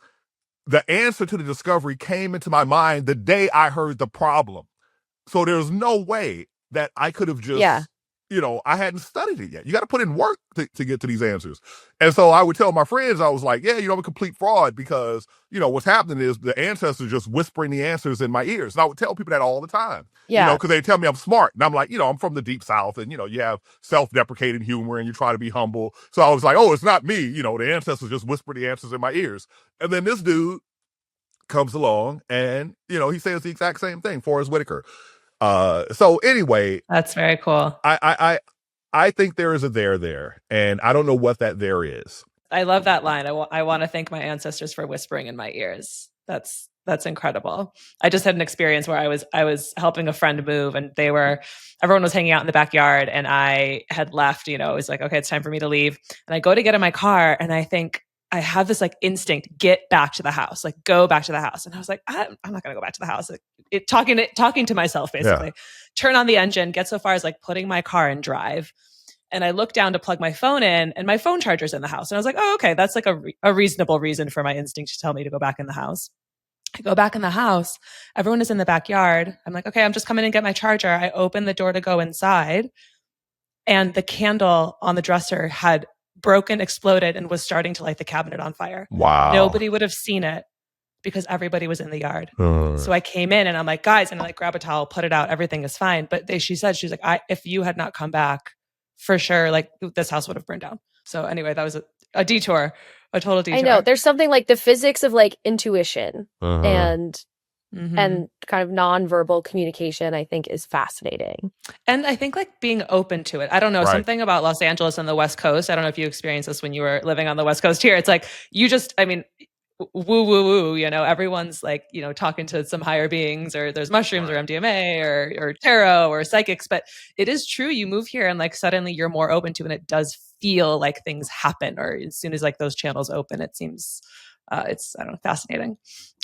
the answer to the discovery came into my mind the day I heard the problem. So there's no way that I could have just, I hadn't studied it yet. You got to put in work to get to these answers. And so I would tell my friends, I was like, I'm a complete fraud because, what's happening is the ancestors just whispering the answers in my ears. And I would tell people that all the time, because they tell me I'm smart. And I'm like, I'm from the deep South and, you have self-deprecating humor and you try to be humble. So I was like, oh, it's not me. The ancestors just whisper the answers in my ears. And then this dude comes along and, he says the exact same thing, Forrest Whitaker. So anyway, that's very cool. I think there is a there, and I don't know what that there is. I love that line. I want to thank my ancestors for whispering in my ears. That's incredible. I just had an experience where I was helping a friend move, and everyone was hanging out in the backyard, and I had left. It was like, okay, it's time for me to leave, and I go to get in my car, and I think I have this like instinct, get back to the house, like go back to the house. And I was like, I'm not going to go back to the house. Like, talking to myself, basically. Turn on the engine, get so far as like putting my car in drive. And I look down to plug my phone in and my phone charger's in the house. And I was like, oh, okay, that's like a reasonable reason for my instinct to tell me to go back in the house. I go back in the house. Everyone is in the backyard. I'm like, okay, I'm just coming in and get my charger. I open the door to go inside. And the candle on the dresser had broken, exploded, and was starting to light the cabinet on fire. Wow. Nobody would have seen it because everybody was in the yard. So I came in and I'm like, guys, and I like grab a towel, put it out, everything is fine. But she said, she's like, if you had not come back, for sure, like this house would have burned down. So anyway, that was a detour, a total detour. I know. There's something like the physics of like intuition and kind of nonverbal communication, I think, is fascinating. And I think like being open to it. I don't know, something about Los Angeles and the West Coast. I don't know if you experienced this when you were living on the West Coast here. It's like, woo, everyone's like, talking to some higher beings, or there's mushrooms or MDMA or tarot or psychics. But it is true. You move here and like suddenly you're more open to it. And it does feel like things happen, or as soon as like those channels open, it seems it's, I don't know, fascinating.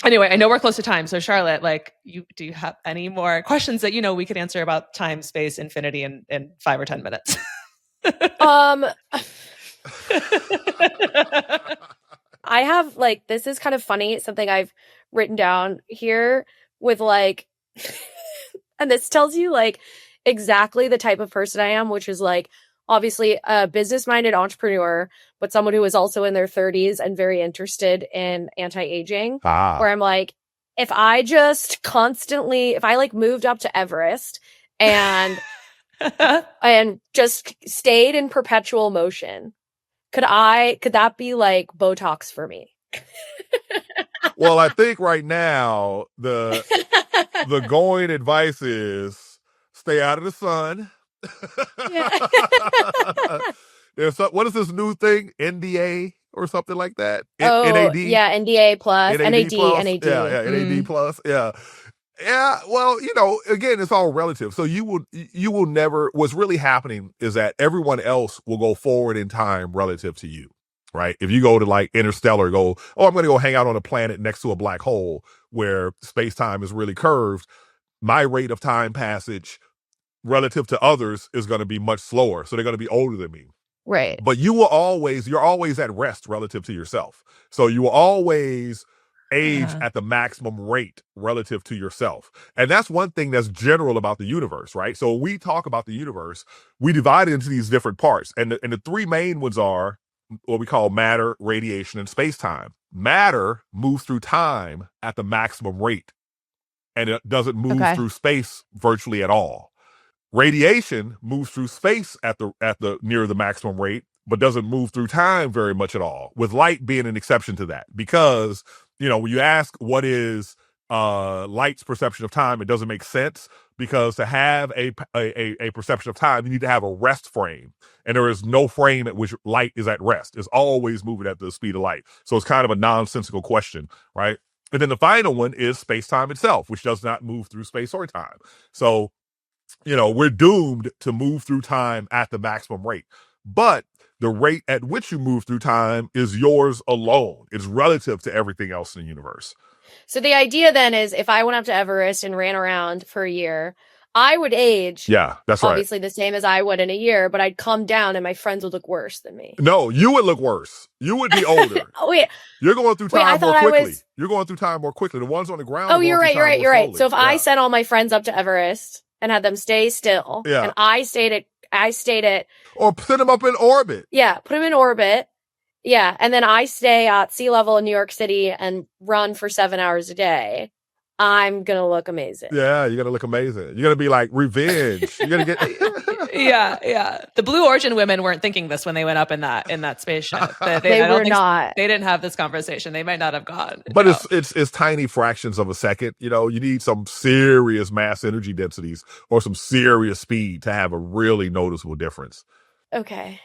Anyway, I know we're close to time. So Charlotte, like do you have any more questions that, we could answer about time, space, infinity in 5 or 10 minutes? I have like, this is kind of funny. It's something I've written down here with like, and this tells you like exactly the type of person I am, which is like, obviously a business-minded entrepreneur, but someone who is also in their 30s and very interested in anti-aging, where I'm like, if I just constantly, if I like moved up to Everest and, and just stayed in perpetual motion, could that be like Botox for me? Well, I think right now the going advice is stay out of the sun. What is this new thing? NDA or something like that? NAD? Yeah, NDA plus, NAD. Yeah, NAD plus. Yeah. Yeah, well, again, it's all relative. So you will never, what's really happening is that everyone else will go forward in time relative to you, right? If you go to like Interstellar, I'm going to go hang out on a planet next to a black hole where space-time is really curved. My rate of time passage relative to others is going to be much slower. So they're going to be older than me. Right. But you're always at rest relative to yourself. So you will always age at the maximum rate relative to yourself. And that's one thing that's general about the universe, right? So when we talk about the universe, we divide it into these different parts. And the three main ones are what we call matter, radiation, and space-time. Matter moves through time at the maximum rate. And it doesn't move through space virtually at all. Radiation moves through space at the near the maximum rate, but doesn't move through time very much at all, with light being an exception to that. Because, when you ask what is light's perception of time, it doesn't make sense, because to have a perception of time, you need to have a rest frame. And there is no frame at which light is at rest. It's always moving at the speed of light. So it's kind of a nonsensical question, right? And then the final one is space-time itself, which does not move through space or time. So, we're doomed to move through time at the maximum rate. But the rate at which you move through time is yours alone. It's relative to everything else in the universe. So the idea then is, if I went up to Everest and ran around for a year, I would age. Yeah, that's obviously the same as I would in a year, but I'd come down and my friends would look worse than me. No, you would look worse. You would be older. Oh, wait. You're going through time more quickly. You're going through time more quickly. The ones on the ground. Oh, you're right. So if I sent all my friends up to Everest and had them stay still, and I stayed at, or put them up in orbit. Yeah, put them in orbit. Yeah, and then I stay at sea level in New York City and run for 7 hours a day. I'm going to look amazing. Yeah, you're going to look amazing. You're going to be like, revenge. You're going to get... Yeah. The Blue Origin women weren't thinking this when they went up in that spaceship. They were not. They didn't have this conversation. They might not have gone. But it's tiny fractions of a second. You need some serious mass energy densities or some serious speed to have a really noticeable difference. Okay.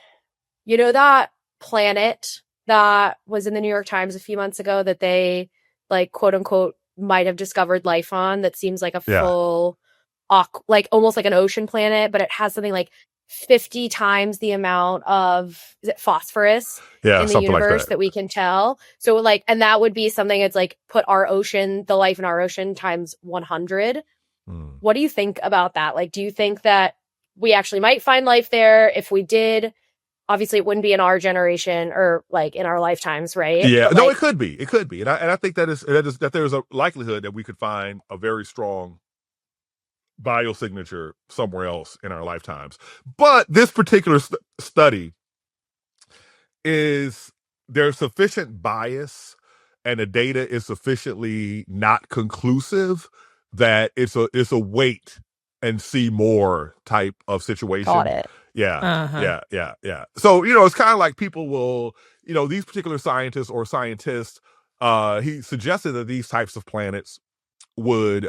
That planet that was in the New York Times a few months ago that they, like, quote unquote, might have discovered life on, that seems like a full, like almost like an ocean planet, but it has something like 50 times the amount of, is it phosphorus in the universe that we can tell. So like, and that would be something that's like, put our ocean, the life in our ocean times 100. What do you think about that? Like, do you think that we actually might find life there? If we did, obviously it wouldn't be in our generation or like in our lifetimes, right? Yeah, but no, it could be. And I think that there's a likelihood that we could find a very strong biosignature somewhere else in our lifetimes. But this particular study there's sufficient bias and the data is sufficiently not conclusive that it's a wait and see more type of situation. Got it. Yeah. So, it's kind of like people will, these particular scientists, he suggested that these types of planets would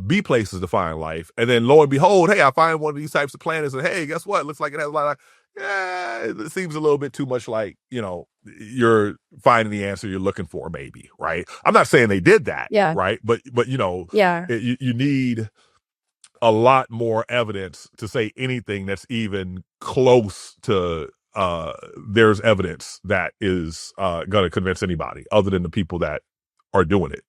be places to find life. And then lo and behold, hey, I find one of these types of planets and hey, guess what? It looks like it has a lot of, it seems a little bit too much like, you're finding the answer you're looking for, maybe, right? I'm not saying they did that, right? But you need a lot more evidence to say anything that's even close to there's evidence that is going to convince anybody other than the people that are doing it.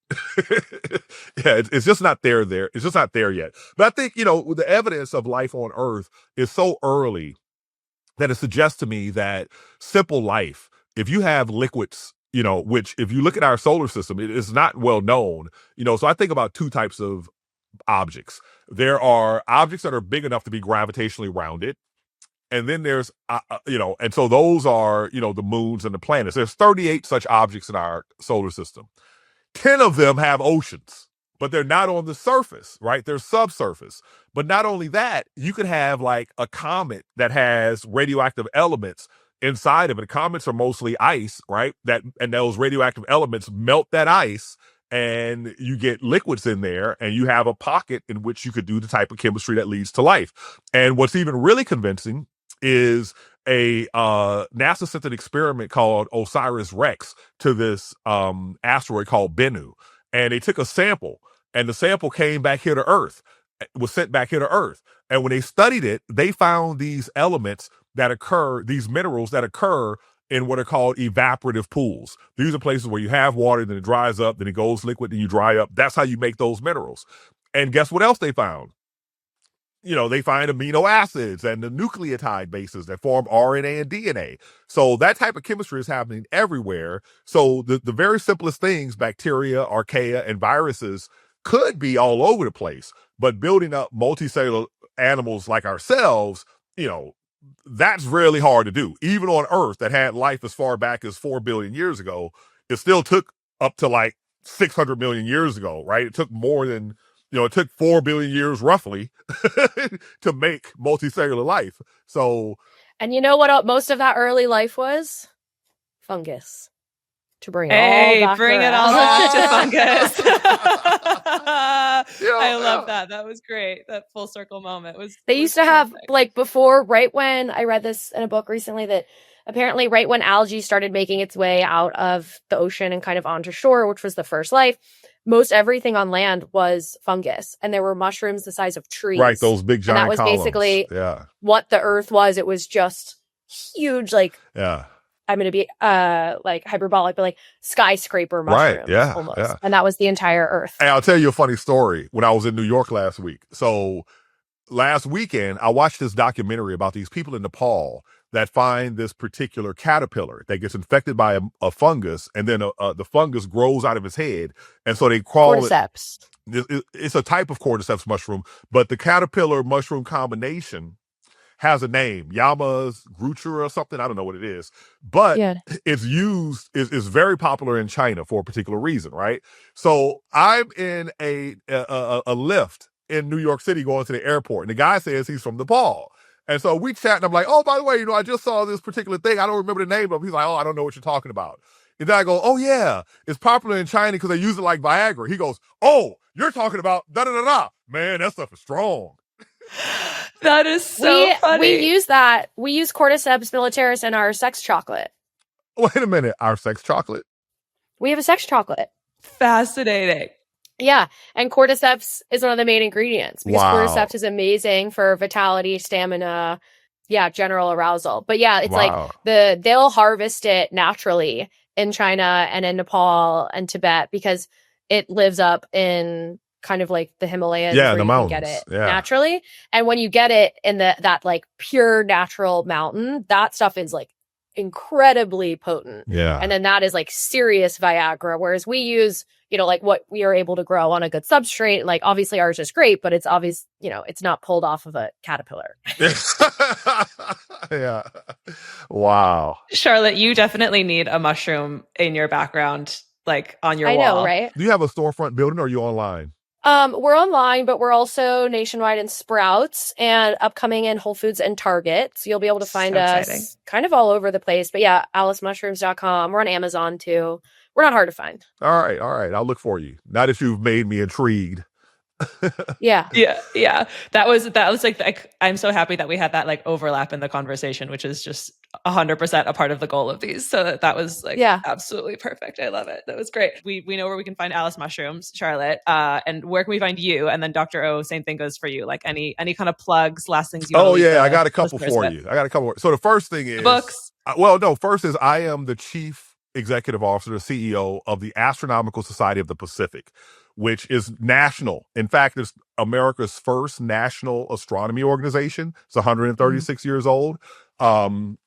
It's just not there. It's just not there yet. But I think, the evidence of life on Earth is so early that it suggests to me that simple life, if you have liquids, which if you look at our solar system, it is not well known, so I think about two types of objects. There are objects that are big enough to be gravitationally rounded. And then there's, and so those are, the moons and the planets. There's 38 such objects in our solar system. 10 of them have oceans, but they're not on the surface, right? They're subsurface. But not only that, you could have like a comet that has radioactive elements inside of it. Comets are mostly ice, right? And those radioactive elements melt that ice and you get liquids in there and you have a pocket in which you could do the type of chemistry that leads to life. And what's even really convincing is a NASA sent an experiment called OSIRIS-REx to this asteroid called Bennu. And they took a sample and the sample came back here to Earth, was sent back here to Earth. And when they studied it, they found these elements that occur, these minerals that occur in what are called evaporative pools. These are places where you have water, then it dries up, then it goes liquid, then you dry up. That's how you make those minerals. And guess what else they found? They find amino acids and the nucleotide bases that form RNA and DNA. So that type of chemistry is happening everywhere. So the very simplest things, bacteria, archaea, and viruses could be all over the place. But building up multicellular animals like ourselves, that's really hard to do. Even on Earth that had life as far back as 4 billion years ago, it still took up to like 600 million years ago, right? It took more than, it took 4 billion years roughly to make multicellular life. So. And you know what most of that early life was? Fungus. to bring it all back bring it all around. back to fungus. I love that. That was great. That full circle moment was. They used to have like before, right when I read this in a book recently, that apparently right when algae started making its way out of the ocean and kind of onto shore, which was the first life, most everything on land was fungus, and there were mushrooms the size of trees. Right, those big giant and that was columns. basically what the earth was. It was just huge, like I'm going to be like hyperbolic, but like skyscraper mushrooms, almost. And that was the entire earth. Hey, I'll tell you a funny story. When I was in New York last week, so last weekend I watched this documentary about these people in Nepal that find this particular caterpillar that gets infected by a fungus, and then the fungus grows out of its head, and so they call Cordyceps. It's a type of Cordyceps mushroom, but the caterpillar mushroom combination has a name, Yama's Grucher or something. I don't know what it is, but it's used, is very popular in China for a particular reason, right? So I'm in a lift in New York City going to the airport, and the guy says he's from Nepal. And so we chat, and I'm like, oh, by the way, I just saw this particular thing. I don't remember the name of it. He's like, oh, I don't know what you're talking about. And then I go, oh, yeah, it's popular in China because they use it like Viagra. He goes, oh, you're talking about da-da-da-da. Man, that stuff is strong. That is so funny. We use that. We use Cordyceps militaris in our sex chocolate. Wait a minute. Our sex chocolate? We have a sex chocolate. Fascinating. Yeah. And Cordyceps is one of the main ingredients because Cordyceps is amazing for vitality, stamina, general arousal. But it's like they'll harvest it naturally in China and in Nepal and Tibet because it lives up in kind of like the Himalayas. Yeah, the mountains. Get it naturally. And when you get it in that like pure natural mountain, that stuff is like incredibly potent. Yeah. And then that is like serious Viagra. Whereas we use, like what we are able to grow on a good substrate. Like obviously ours is great, but it's obvious, it's not pulled off of a caterpillar. Yeah. Wow. Charlotte, you definitely need a mushroom in your background, like on your wall. I know, right? Do you have a storefront building or are you online? We're online, but we're also nationwide in Sprouts and upcoming in Whole Foods and Target. So you'll be able to find us kind of all over the place. But alicemushrooms.com. We're on Amazon too. We're not hard to find. All right. I'll look for you. Now that you've made me intrigued. Yeah. That was like I'm so happy that we had that like overlap in the conversation, which is just 100% a part of the goal of these. So that was like absolutely perfect. I love it. That was great. We know where we can find Alice Mushrooms, Charlotte, and where can we find you? And then Dr. O, same thing goes for you. Like any kind of plugs, last things you want to I got a couple for you. So the first thing is books. First is I am the chief executive officer, the CEO of the Astronomical Society of the Pacific, which is national. In fact, it's America's first national astronomy organization. It's 136 years old. And,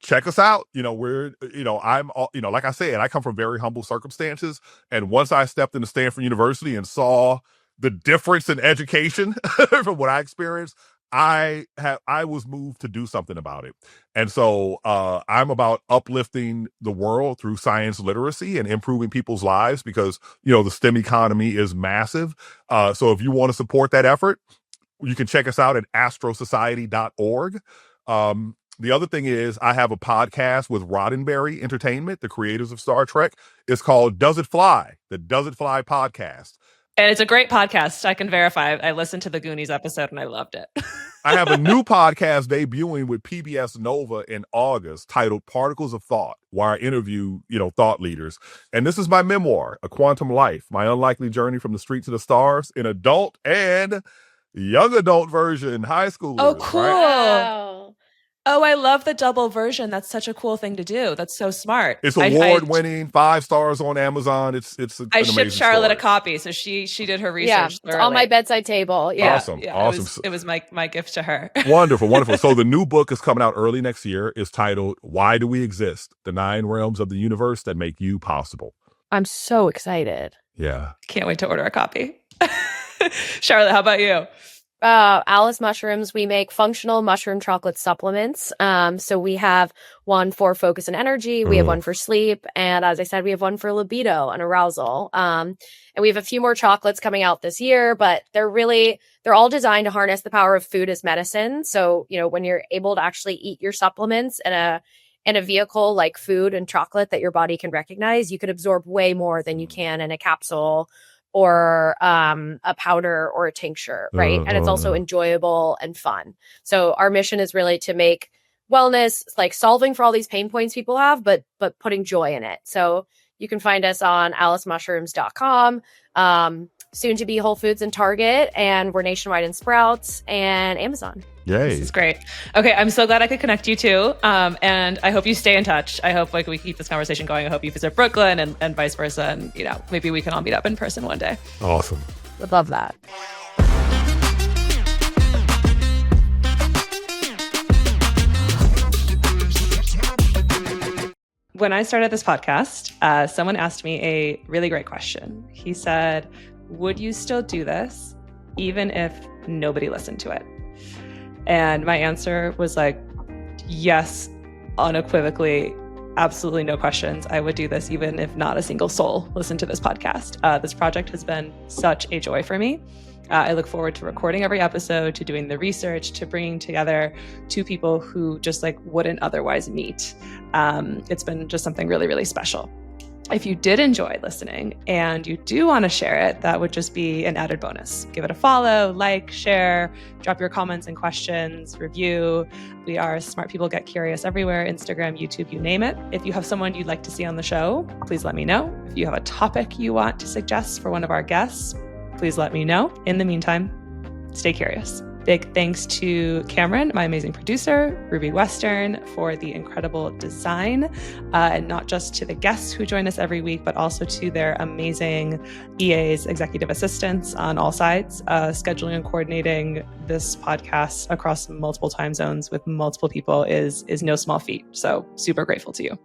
check us out. I'm, like I said, I come from very humble circumstances. And once I stepped into Stanford University and saw the difference in education from what I experienced, I was moved to do something about it. And so I'm about uplifting the world through science literacy and improving people's lives because, the STEM economy is massive. So if you want to support that effort, you can check us out at astrosociety.org. The other thing is I have a podcast with Roddenberry Entertainment, the creators of Star Trek. It's called Does It Fly? The Does It Fly podcast. And it's a great podcast. I can verify. I listened to the Goonies episode and I loved it. I have a new podcast debuting with PBS Nova in August titled Particles of Thought, where I interview, thought leaders. And this is my memoir, A Quantum Life, my unlikely journey from the street to the stars in adult and young adult version, high schoolers. Oh, cool. Right? Wow. Oh, I love the double version. That's such a cool thing to do. That's so smart. It's award-winning, 5 stars on Amazon. It's I shipped Charlotte a copy, so she did her research. Yeah, it's on my bedside table. Yeah. Awesome. It was my gift to her. Wonderful. So the new book is coming out early next year. It's titled Why Do We Exist? The 9 Realms of the Universe That Make You Possible. I'm so excited. Yeah. Can't wait to order a copy. Charlotte, how about you? Alice Mushrooms, we make functional mushroom chocolate supplements. So we have one for focus and energy. We have one for sleep. And as I said, we have one for libido and arousal. And we have a few more chocolates coming out this year, but they're all designed to harness the power of food as medicine. So, when you're able to actually eat your supplements in in a vehicle like food and chocolate that your body can recognize, you could absorb way more than you can in a capsule or a powder or a tincture, right? And it's also enjoyable and fun. So our mission is really to make wellness like solving for all these pain points people have, but putting joy in it. So you can find us on alicemushrooms.com, soon to be Whole Foods and Target, and we're nationwide in Sprouts and Amazon. Yay. This is great. Okay, I'm so glad I could connect you two. And I hope you stay in touch. I hope like we keep this conversation going. I hope you visit Brooklyn and vice versa. And, you know, maybe we can all meet up in person one day. Awesome. Would love that. When I started this podcast, someone asked me a really great question. He said, would you still do this even if nobody listened to it? And my answer was like, yes, unequivocally, absolutely no questions. I would do this even if not a single soul listened to this podcast. This project has been such a joy for me. I look forward to recording every episode, to doing the research, to bringing together two people who just like wouldn't otherwise meet. It's been just something really, really special. If you did enjoy listening and you do want to share it, that would just be an added bonus. Give it a follow, like, share, drop your comments and questions, review. We are Smart People Get Curious everywhere, Instagram, YouTube, you name it. If you have someone you'd like to see on the show, please let me know. If you have a topic you want to suggest for one of our guests, please let me know. In the meantime, stay curious. Big thanks to Cameron, my amazing producer, Ruby Western, for the incredible design, and not just to the guests who join us every week, but also to their amazing EAs, executive assistants on all sides, scheduling and coordinating this podcast across multiple time zones with multiple people is no small feat. So super grateful to you.